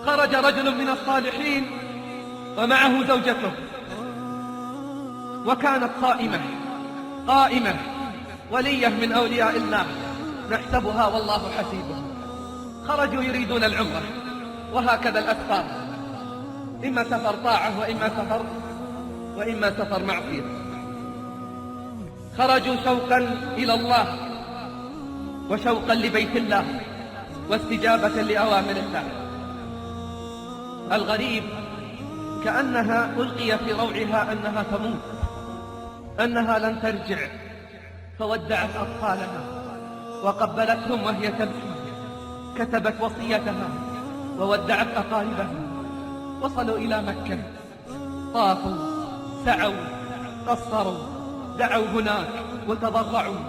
خرج رجل من الصالحين ومعه زوجته، وكانت قائمة ولية من أولياء الله نحسبها والله حسيبها. خرجوا يريدون العمرة، وهكذا الأسفار، إما سفر طاعة وإما سفر معصية. خرجوا شوقا إلى الله وشوقا لبيت الله واستجابة لأوامر الله. الغريب كأنها ألقي في روعها أنها تموت، أنها لن ترجع، فودعت أطفالها وقبلتهم وهي تبكي، كتبت وصيتها وودعت أقاربها. وصلوا إلى مكة، طافوا، سعوا، قصروا، دعوا هناك وتضرعوا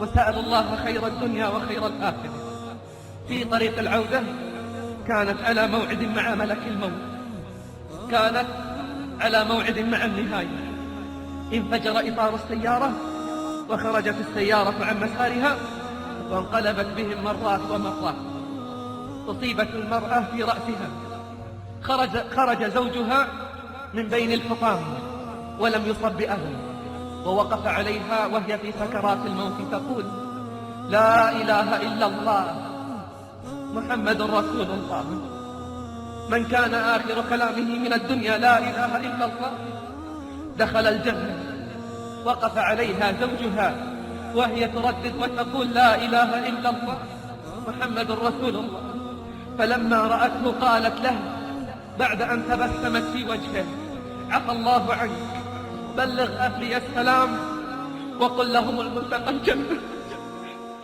وسألوا الله خير الدنيا وخير الآخرة. في طريق العودة كانت على موعد مع ملك الموت، كانت على موعد مع النهاية. انفجر إطار السيارة وخرجت السيارة عن مسارها وانقلبت بهم مرات ومرات. أصيبت المرأة في رأسها، خرج زوجها من بين الحطام ولم يصب بأذى، ووقف عليها وهي في سكرات الموت تقول: لا إله إلا الله محمد رسول الله. من كان آخر كلامه من الدنيا لا إله إلا الله دخل الجنة. وقف عليها زوجها وهي تردد وتقول: لا إله إلا الله محمد رسول الله. فلما رأته قالت له بعد أن تبسمت في وجهه: عفى الله عنك، بلغ أهلي السلام وقل لهم الملتقى الجنة.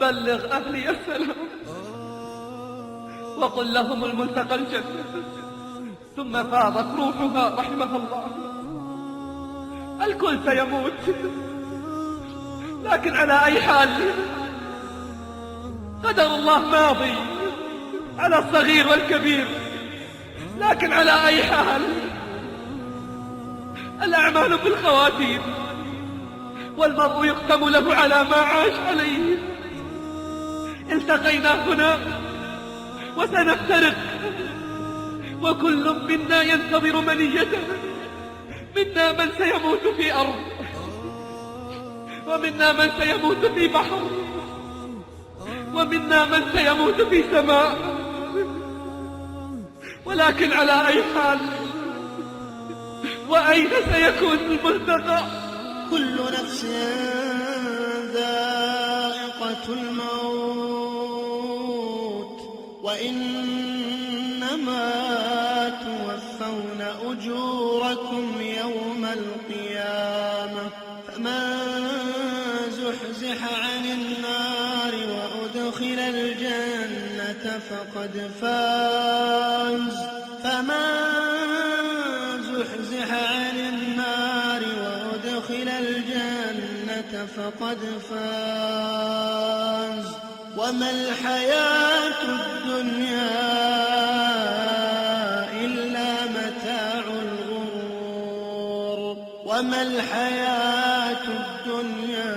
بلغ أهلي السلام وقل لهم الملتقى الجنة. ثم فاضت روحها رحمها الله. الكل سيموت، لكن على أي حال قدر الله ماضي على الصغير والكبير، لكن على أي حال الأعمال بالخواتيم، والمرء يختم له على ما عاش عليه. التقينا هنا وسنفترق، وكل منا ينتظر منيته. منا من سيموت في أرض، ومنا من سيموت في بحر، ومنا من سيموت في سماء. ولكن على أي حال وأين سيكون الملتقى؟ كل نفس ذائقة الموت، وإنما توفون أجوركم يوم القيامة. فمن زحزح عن النار وأدخل الجنة فقد فاز. فمن زحزح عن النار وأدخل الجنة فقد فاز. وما الحياة الدنيا إلا متاع الغرور. وما الحياة الدنيا